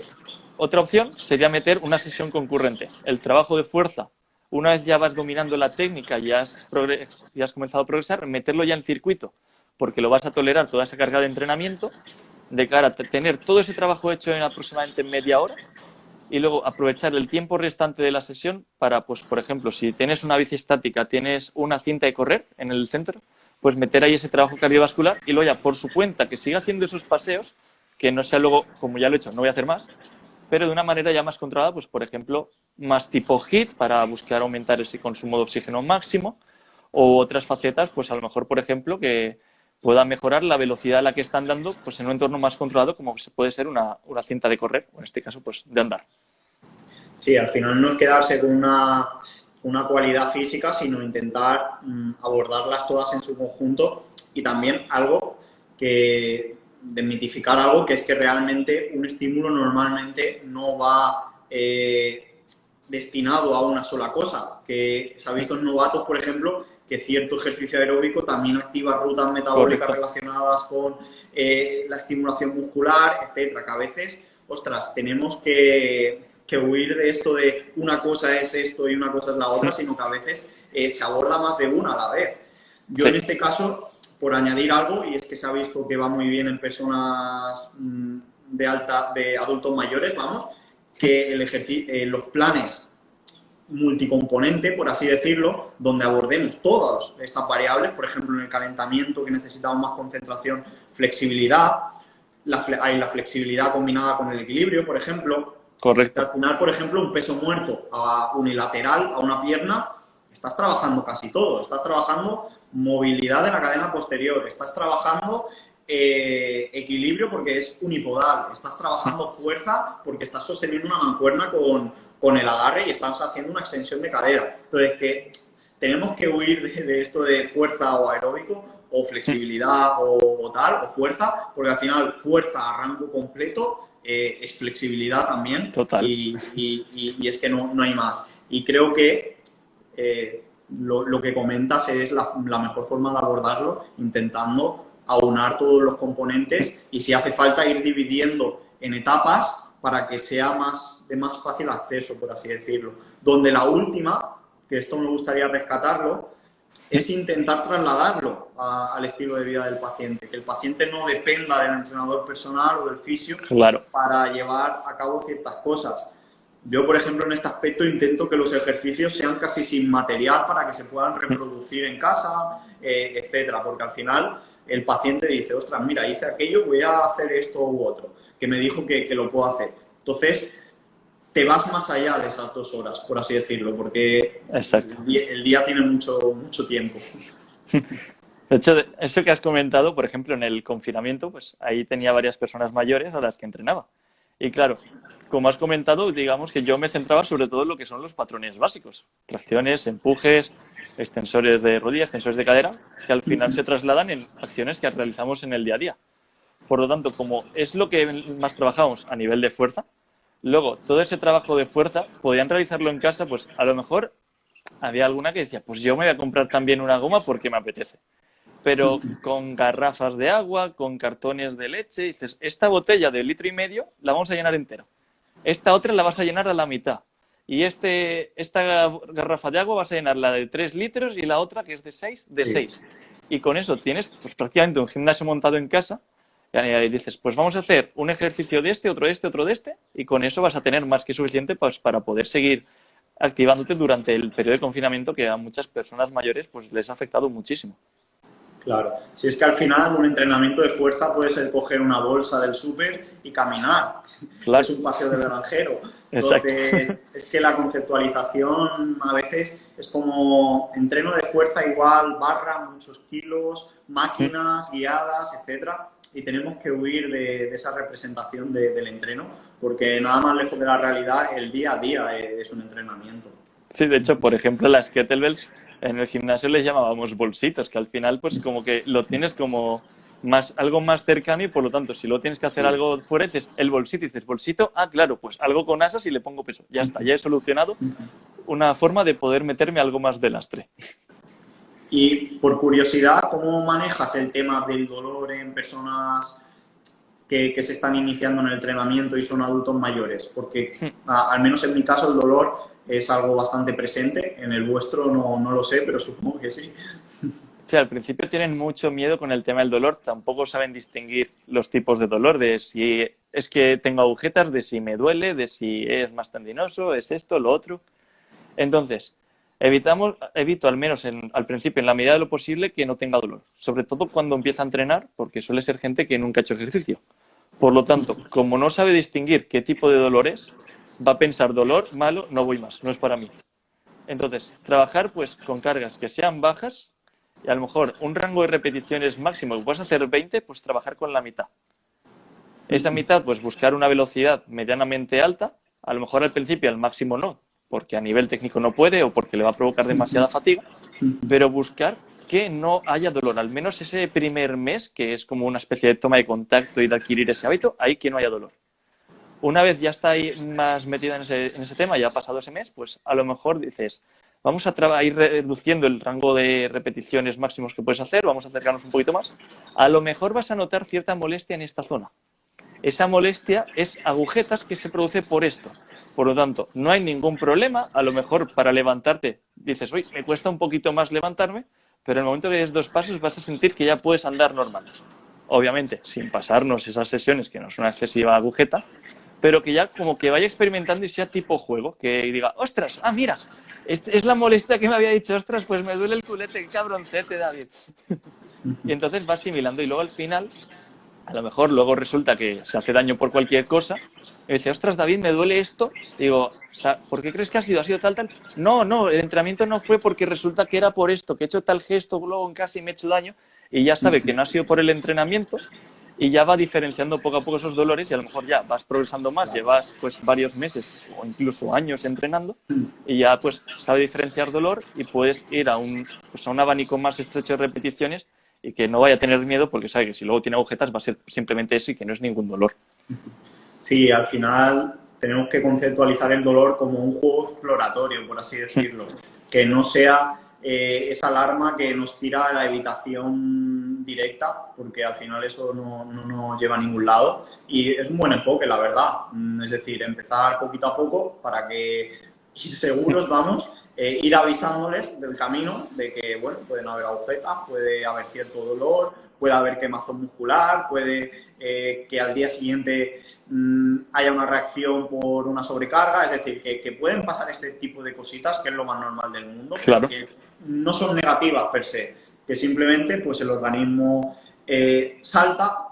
S2: otra opción sería meter una sesión concurrente. El trabajo de fuerza, una vez ya vas dominando la técnica y ya has comenzado a progresar, meterlo ya en circuito, porque lo vas a tolerar toda esa carga de entrenamiento, de cara a tener todo ese trabajo hecho en aproximadamente media hora y luego aprovechar el tiempo restante de la sesión para, pues, por ejemplo, si tienes una bici estática, tienes una cinta de correr en el centro, pues meter ahí ese trabajo cardiovascular y luego ya por su cuenta que siga haciendo esos paseos, que no sea luego, como ya lo he hecho, no voy a hacer más, pero de una manera ya más controlada, pues por ejemplo, más tipo HIIT para buscar aumentar ese consumo de oxígeno máximo o otras facetas, pues a lo mejor, por ejemplo, que pueda mejorar la velocidad a la que están dando pues en un entorno más controlado como puede ser una cinta de correr, o en este caso pues de andar.
S1: Sí, al final no es quedarse con una cualidad física, sino intentar abordarlas todas en su conjunto y también desmitificar algo que es que realmente un estímulo normalmente no va destinado a una sola cosa. Que se ha visto en novatos, por ejemplo, que cierto ejercicio aeróbico también activa rutas metabólicas
S2: Correcto.
S1: relacionadas con la estimulación muscular, etcétera, que a veces, ostras, tenemos que huir de esto de una cosa es esto y una cosa es la otra, sino que a veces se aborda más de una a la vez. Yo
S2: Sí.
S1: en este caso, por añadir algo, y es que se ha visto que va muy bien en personas de adultos mayores, vamos, que los planes multicomponente, por así decirlo, donde abordemos todas estas variables, por ejemplo, en el calentamiento, que necesitamos más concentración, flexibilidad, hay la flexibilidad combinada con el equilibrio, por ejemplo.
S2: Correcto.
S1: Al final, por ejemplo, un peso muerto unilateral a una pierna, estás trabajando casi todo. Estás trabajando movilidad de la cadena posterior, estás trabajando equilibrio porque es unipodal, estás trabajando fuerza porque estás sosteniendo una mancuerna con el agarre y estás haciendo una extensión de cadera. Entonces, que tenemos que huir de esto de fuerza o aeróbico o flexibilidad o tal, o fuerza, porque al final fuerza a rango completo es flexibilidad también.
S2: Total.
S1: Y es que no hay más. Y creo que lo que comentas es la mejor forma de abordarlo, intentando aunar todos los componentes y si hace falta ir dividiendo en etapas para que sea de más fácil acceso, por así decirlo. Donde la última, que esto me gustaría rescatarlo, es intentar trasladarlo al estilo de vida del paciente, que el paciente no dependa del entrenador personal o del fisio
S2: Claro.
S1: para llevar a cabo ciertas cosas. Yo, por ejemplo, en este aspecto intento que los ejercicios sean casi sin material para que se puedan reproducir en casa, etcétera, porque al final el paciente dice, ostras, mira, hice aquello, voy a hacer esto u otro, que me dijo que lo puedo hacer. Entonces, te vas más allá de esas 2 horas, por así decirlo, porque
S2: Exacto.
S1: el día tiene mucho tiempo.
S2: De hecho, eso que has comentado, por ejemplo, en el confinamiento, pues ahí tenía varias personas mayores a las que entrenaba. Y claro, como has comentado, digamos que yo me centraba sobre todo en lo que son los patrones básicos. Tracciones, empujes, extensores de rodilla, extensores de cadera, que al final se trasladan en acciones que realizamos en el día a día. Por lo tanto, como es lo que más trabajamos a nivel de fuerza, luego todo ese trabajo de fuerza podían realizarlo en casa, pues a lo mejor había alguna que decía, pues yo me voy a comprar también una goma porque me apetece. Pero con garrafas de agua, con cartones de leche, dices, esta botella de 1,5 litros la vamos a llenar entera. Esta otra la vas a llenar a la mitad. Y esta garrafa de agua vas a llenar la de 3 litros y la otra, que es de 6, de 6. Y con eso tienes pues, prácticamente un gimnasio montado en casa. Y dices, pues vamos a hacer un ejercicio de este, otro de este, otro de este. Y con eso vas a tener más que suficiente pues, para poder seguir activándote durante el periodo de confinamiento que a muchas personas mayores pues, les ha afectado muchísimo.
S1: Claro, si es que al final un entrenamiento de fuerza puede ser coger una bolsa del súper y caminar,
S2: Claro.
S1: es un paseo de granjero.
S2: Exacto.
S1: Entonces, es que la conceptualización a veces es como entreno de fuerza igual, barra, muchos kilos, máquinas guiadas, etcétera, y tenemos que huir de esa representación del entreno, porque nada más lejos de la realidad, el día a día es un entrenamiento.
S2: Sí, de hecho, por ejemplo, las kettlebells en el gimnasio les llamábamos bolsitos, que al final pues como que lo tienes como algo más cercano y por lo tanto si luego tienes que hacer algo fuera dices el bolsito y dices bolsito, claro, pues algo con asas y le pongo peso. Ya está, ya he solucionado una forma de poder meterme algo más de lastre.
S1: Y por curiosidad, ¿cómo manejas el tema del dolor en personas que se están iniciando en el entrenamiento y son adultos mayores? Porque al menos en mi caso el dolor es algo bastante presente, en el vuestro no lo sé, pero supongo que sí.
S2: Sí, al principio tienen mucho miedo con el tema del dolor, tampoco saben distinguir los tipos de dolor, de si es que tengo agujetas, de si me duele, de si es más tendinoso, es esto, lo otro. Entonces, evito al menos al principio, en la medida de lo posible, que no tenga dolor, sobre todo cuando empieza a entrenar, porque suele ser gente que nunca ha hecho ejercicio. Por lo tanto, como no sabe distinguir qué tipo de dolor es, va a pensar dolor, malo, no voy más, no es para mí. Entonces, trabajar pues con cargas que sean bajas Y a lo mejor un rango de repeticiones máximo que puedes hacer 20, pues trabajar con la mitad. Esa mitad, pues buscar una velocidad medianamente alta, a lo mejor al principio al máximo no, porque a nivel técnico no puede o porque le va a provocar demasiada fatiga, pero buscar que no haya dolor, al menos ese primer mes, que es como una especie de toma de contacto y de adquirir ese hábito, ahí que no haya dolor. Una vez ya está ahí más metida en ese tema, ya ha pasado ese mes, pues a lo mejor dices, vamos a ir reduciendo el rango de repeticiones máximos que puedes hacer, vamos a acercarnos un poquito más. A lo mejor vas a notar cierta molestia en esta zona. Esa molestia es agujetas que se produce por esto. Por lo tanto, no hay ningún problema. A lo mejor para levantarte dices, uy, me cuesta un poquito más levantarme, pero en el momento que des 2 pasos vas a sentir que ya puedes andar normal. Obviamente, sin pasarnos esas sesiones, que no es una excesiva agujeta, pero que ya como que vaya experimentando y sea tipo juego, que diga, ostras, mira, es la molestia que me había dicho, ostras, pues me duele el culete, qué cabroncete, David. Y entonces va asimilando y luego al final, a lo mejor luego resulta que se hace daño por cualquier cosa, y dice, ostras, David, me duele esto. Digo, o sea, ¿por qué crees que ha sido? ¿Ha sido tal, tal? No, el entrenamiento no fue porque resulta que era por esto, que he hecho tal gesto luego en casa y me he hecho daño, y ya sabe que no ha sido por el entrenamiento, y ya va diferenciando poco a poco esos dolores y a lo mejor ya vas progresando más, llevas pues varios meses o incluso años entrenando y ya pues sabe diferenciar dolor y puedes ir a un abanico más estrecho de repeticiones y que no vaya a tener miedo porque sabe que si luego tiene agujetas va a ser simplemente eso y que no es ningún dolor.
S1: Sí, al final tenemos que conceptualizar el dolor como un juego exploratorio, por así decirlo, que no sea esa alarma que nos tira a la evitación directa, porque al final eso no nos lleva a ningún lado. Y es un buen enfoque, la verdad. Es decir, empezar poquito a poco para que ir seguros, vamos, ir avisándoles del camino de que, bueno, pueden haber agujetas, puede haber cierto dolor, puede haber quemazón muscular, puede que al día siguiente haya una reacción por una sobrecarga, es decir, que pueden pasar este tipo de cositas, que es lo más normal del mundo,
S2: claro,
S1: que no son negativas per se, que simplemente pues el organismo salta,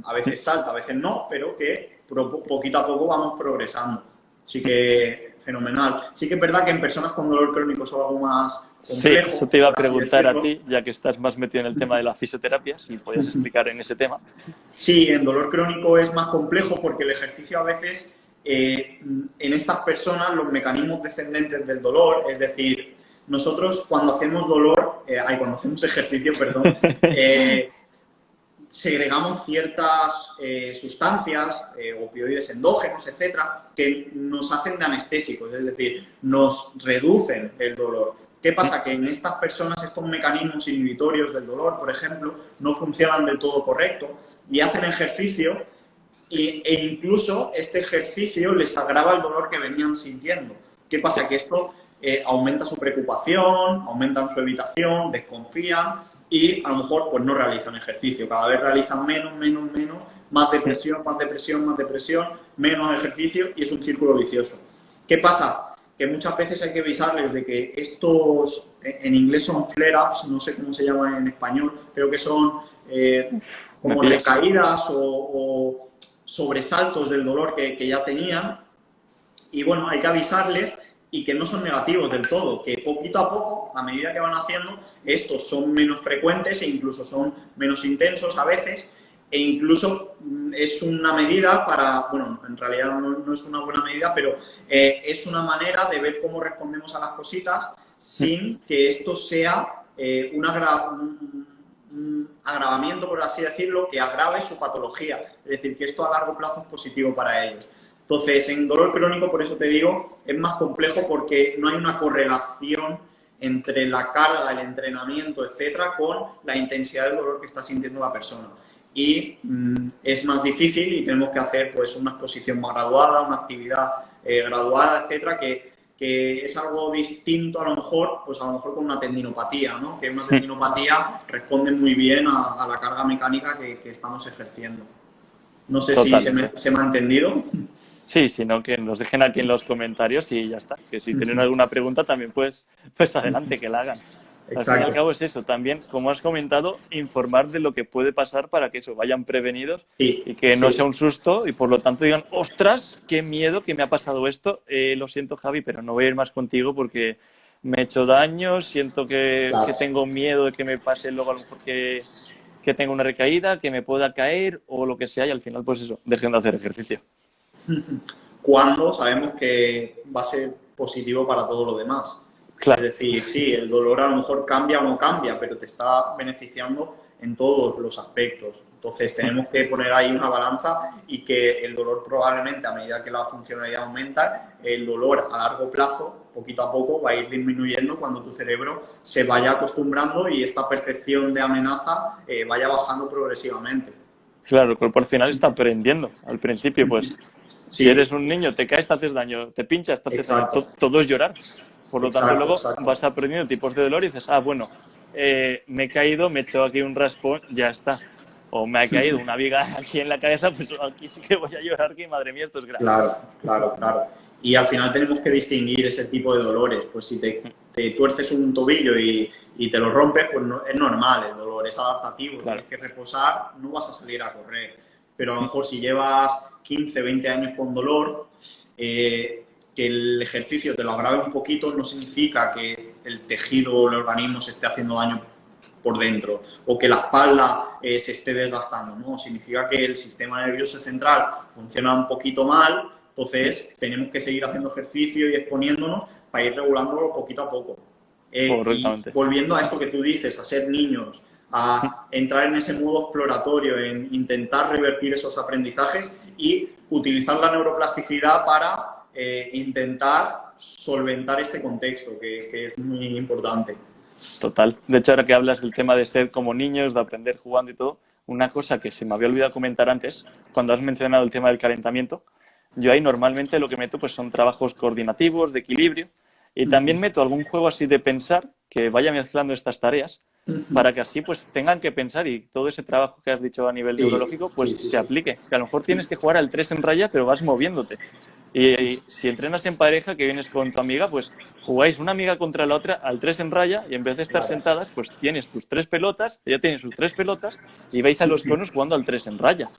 S1: a veces no, pero que poquito a poco vamos progresando. Así que fenomenal. Sí que es verdad que en personas con dolor crónico es algo más complejo.
S2: Sí, eso te iba a preguntar a ti, ya que estás más metido en el tema de la fisioterapia, si podías explicar en ese tema.
S1: Sí, en dolor crónico es más complejo porque el ejercicio a veces, en estas personas, los mecanismos descendentes del dolor, es decir, nosotros cuando hacemos cuando hacemos ejercicio, perdón, segregamos ciertas sustancias, opioides endógenos, etcétera, que nos hacen de anestésicos, es decir, nos reducen el dolor. ¿Qué pasa? Que en estas personas estos mecanismos inhibitorios del dolor, por ejemplo, no funcionan del todo correcto y hacen ejercicio e incluso este ejercicio les agrava el dolor que venían sintiendo. ¿Qué pasa? Que esto aumenta su preocupación, aumentan su evitación, desconfían y a lo mejor pues no realizan ejercicio. Cada vez realizan menos, más depresión, menos ejercicio y es un círculo vicioso. ¿Qué pasa? Que muchas veces hay que avisarles de que estos, en inglés son flare-ups, no sé cómo se llama en español, creo que son como recaídas o sobresaltos del dolor que ya tenían. Y bueno, hay que avisarles y que no son negativos del todo, que poquito a poco, a medida que van haciendo, estos son menos frecuentes e incluso son menos intensos a veces, e incluso es una medida para, bueno, en realidad no es una buena medida, pero es una manera de ver cómo respondemos a las cositas sin que esto sea un agravamiento, por así decirlo, que agrave su patología. Es decir, que esto a largo plazo es positivo para ellos. Entonces, en dolor crónico, por eso te digo, es más complejo porque no hay una correlación entre la carga, el entrenamiento, etcétera, con la intensidad del dolor que está sintiendo la persona. Y es más difícil y tenemos que hacer pues una exposición más graduada, una actividad graduada, etcétera, que es algo distinto a lo mejor, pues a lo mejor con una tendinopatía, ¿no? Que una tendinopatía responde muy bien a la carga mecánica que estamos ejerciendo. No sé Totalmente. Si se me ha entendido.
S2: Sí, sino que nos dejen aquí en los comentarios y ya está. Que si tienen alguna pregunta también pues adelante, que la hagan. Exacto. Al fin y al cabo es eso, también, como has comentado, informar de lo que puede pasar para que eso vayan prevenidos y que no sea un susto y por lo tanto digan, ostras, qué miedo que me ha pasado esto, lo siento Javi, pero no voy a ir más contigo porque me he hecho daño, siento que
S1: Claro.
S2: tengo miedo de que me pase luego a lo mejor que tenga una recaída, que me pueda caer o lo que sea y al final pues eso, dejen de hacer ejercicio.
S1: Cuando sabemos que va a ser positivo para todo lo demás. Es
S2: Claro,
S1: decir, sí, el dolor a lo mejor cambia o no cambia, pero te está beneficiando en todos los aspectos. Entonces tenemos que poner ahí una balanza y que el dolor probablemente a medida que la funcionalidad aumenta, el dolor a largo plazo, poquito a poco, va a ir disminuyendo cuando tu cerebro se vaya acostumbrando y esta percepción de amenaza vaya bajando progresivamente.
S2: claro, el cuerpo al final está aprendiendo. Al principio pues si
S1: Sí,
S2: eres un niño, te caes, te haces daño, te pinchas, te haces daño,
S1: exacto,
S2: todo es llorar. Por lo tanto,
S1: exacto,
S2: luego
S1: exacto.
S2: vas aprendiendo tipos de dolor y dices, bueno, me he caído, me he hecho aquí un raspón, ya está. O me ha caído una viga aquí en la cabeza, pues aquí sí que voy a llorar, que madre mía, esto es grave.
S1: Claro, claro, claro. Y al final tenemos que distinguir ese tipo de dolores. Pues si te tuerces un tobillo y te lo rompes, pues no, es normal, el dolor es adaptativo,
S2: Claro,
S1: tienes que reposar, no vas a salir a correr. Pero a lo mejor si llevas 15, 20 años con dolor, que el ejercicio te lo agrave un poquito no significa que el tejido o el organismo se esté haciendo daño por dentro o que la espalda se esté desgastando, ¿no? Significa que el sistema nervioso central funciona un poquito mal, entonces tenemos que seguir haciendo ejercicio y exponiéndonos para ir regulándolo poquito a poco. Y
S2: correctamente.
S1: volviendo a esto que tú dices, a ser niños, a entrar en ese modo exploratorio, en intentar revertir esos aprendizajes y utilizar la neuroplasticidad para intentar solventar este contexto, que es muy importante.
S2: Total. De hecho, ahora que hablas del tema de ser como niños, de aprender jugando y todo, una cosa que se me había olvidado comentar antes, cuando has mencionado el tema del calentamiento, yo ahí normalmente lo que meto pues son trabajos coordinativos, de equilibrio, y también meto algún juego así de pensar que vaya mezclando estas tareas para que así pues tengan que pensar y todo ese trabajo que has dicho a nivel
S1: Sí,
S2: neurológico pues
S1: sí, sí,
S2: se
S1: sí.
S2: aplique. Que a lo mejor tienes que jugar al 3 en raya, pero vas moviéndote. Y si entrenas en pareja, que vienes con tu amiga, pues jugáis una amiga contra la otra al 3 en raya y en vez de estar
S1: Claro.
S2: sentadas, pues tienes tus 3 pelotas, ella tiene sus 3 pelotas y vais a los conos jugando al 3 en raya.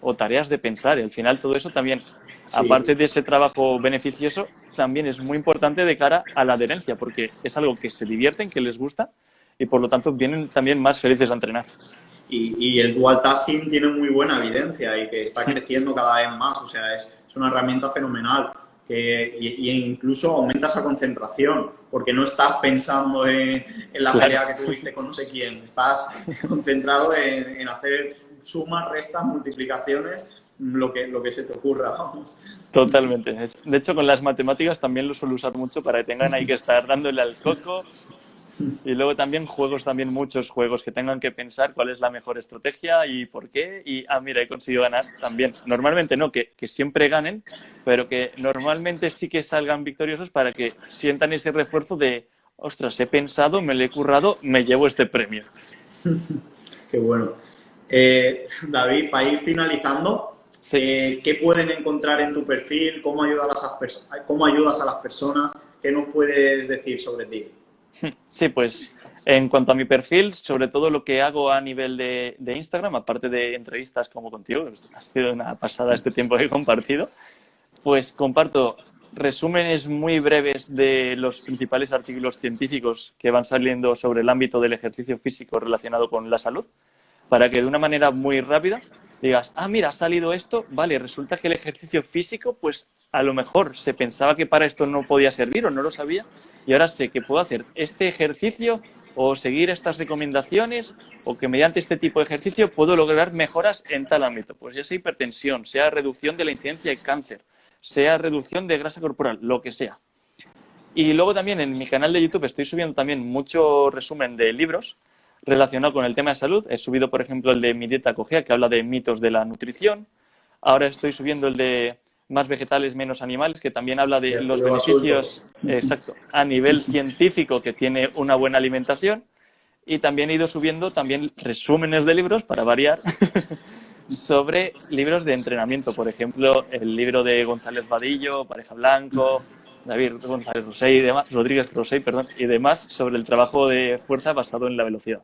S2: O tareas de pensar. Y al final todo eso también,
S1: Sí,
S2: aparte de ese trabajo beneficioso, también es muy importante de cara a la adherencia, porque es algo que se divierten, que les gusta y por lo tanto vienen también más felices a entrenar.
S1: y el dual tasking tiene muy buena evidencia y que está creciendo cada vez más, o sea, es una herramienta fenomenal y incluso aumenta esa concentración, porque no estás pensando en la
S2: Claro,
S1: pelea que tuviste con no sé quién, estás concentrado en hacer sumas, restas, multiplicaciones, lo que se te ocurra, vamos.
S2: totalmente. De hecho, con las matemáticas también lo suelo usar mucho para que tengan ahí que estar dándole al coco. Y luego también juegos, también muchos juegos que tengan que pensar cuál es la mejor estrategia y por qué. Y, mira, he conseguido ganar también. Normalmente no, que siempre ganen, pero que normalmente sí que salgan victoriosos para que sientan ese refuerzo de, ostras, he pensado, me lo he currado, me llevo este premio.
S1: Qué bueno. David, para ir finalizando,
S2: Sí,
S1: ¿qué pueden encontrar en tu perfil? ¿Cómo ayudas a las personas? ¿Qué nos puedes decir sobre ti?
S2: sí, pues en cuanto a mi perfil, sobre todo lo que hago a nivel de Instagram, aparte de entrevistas como contigo, ha sido una pasada este tiempo que he compartido. Pues comparto resúmenes muy breves de los principales artículos científicos que van saliendo sobre el ámbito del ejercicio físico relacionado con la salud, para que de una manera muy rápida digas, mira, ha salido esto, vale, resulta que el ejercicio físico, pues a lo mejor se pensaba que para esto no podía servir o no lo sabía, y ahora sé que puedo hacer este ejercicio o seguir estas recomendaciones o que mediante este tipo de ejercicio puedo lograr mejoras en tal ámbito, pues ya sea hipertensión, sea reducción de la incidencia de cáncer, sea reducción de grasa corporal, lo que sea. Y luego también en mi canal de YouTube estoy subiendo también mucho resumen de libros relacionado con el tema de salud. He subido, por ejemplo, el de Mi dieta cogea, que habla de mitos de la nutrición. Ahora estoy subiendo el de Más vegetales, menos animales, que también habla de
S1: De
S2: los
S1: Julio Basulto.
S2: beneficios, exacto, a nivel científico que tiene una buena alimentación. Y también he ido subiendo también resúmenes de libros, para variar, sobre libros de entrenamiento. Por ejemplo, el libro de González Vadillo, Pareja Blanco, David González Rosell y demás, Rodríguez Rosell, perdón, y demás sobre el trabajo de fuerza basado en la velocidad.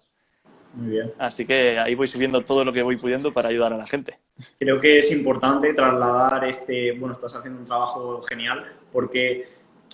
S1: Muy bien.
S2: Así que ahí voy subiendo todo lo que voy pudiendo para ayudar a la gente.
S1: Creo que es importante trasladar bueno, estás haciendo un trabajo genial porque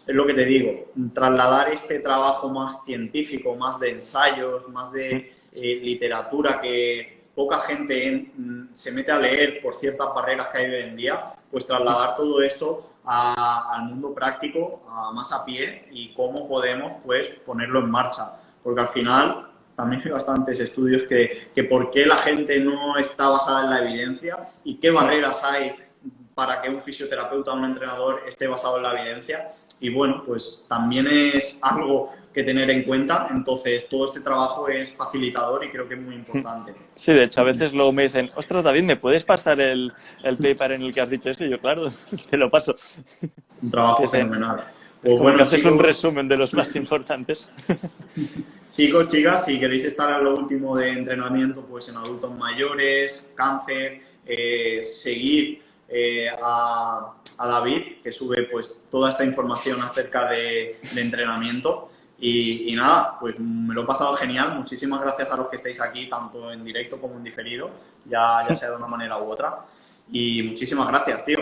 S1: es lo que te digo, trasladar este trabajo más científico, más de ensayos, más de literatura que poca gente se mete a leer por ciertas barreras que hay hoy en día, pues trasladar todo esto al mundo práctico, más a pie y cómo podemos pues ponerlo en marcha. Porque al final también hay bastantes estudios que por qué la gente no está basada en la evidencia y qué barreras hay para que un fisioterapeuta o un entrenador esté basado en la evidencia. Y bueno, pues también es algo que tener en cuenta. Entonces, todo este trabajo es facilitador y creo que es muy importante.
S2: Sí, de hecho, a veces luego me dicen, ostras, David, ¿me puedes pasar el paper en el que has dicho esto? Y yo, claro, te lo paso.
S1: Un trabajo
S2: Dicen,
S1: fenomenal.
S2: es como
S1: bueno,
S2: que haces
S1: chicos,
S2: un resumen de los más importantes.
S1: chicos, chicas, si queréis estar en lo último de entrenamiento, pues en adultos mayores, cáncer, seguir a David, que sube pues toda esta información acerca de entrenamiento. Y nada, pues me lo he pasado genial. Muchísimas gracias a los que estáis aquí, tanto en directo como en diferido, ya sea de una manera u otra. Y muchísimas gracias, tío.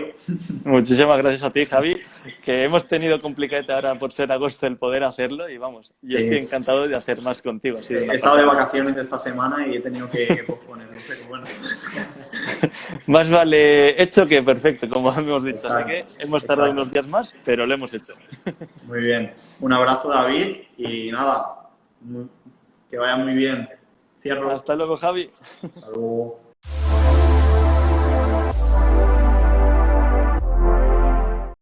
S2: Muchísimas gracias a ti, Javi, que hemos tenido complicado ahora por ser agosto el poder hacerlo y vamos, yo estoy encantado de hacer más contigo. Ha sido
S1: He
S2: una
S1: estado de
S2: pasada.
S1: vacaciones esta semana y he tenido que posponerlo, pero bueno.
S2: Más vale hecho que perfecto, como hemos dicho.
S1: Exacto,
S2: Así que hemos tardado
S1: exacto.
S2: unos días más, pero lo hemos hecho.
S1: Muy bien. Un abrazo, David, y nada, que vaya muy bien. Cierro.
S2: Hasta luego, Javi.
S1: Hasta luego.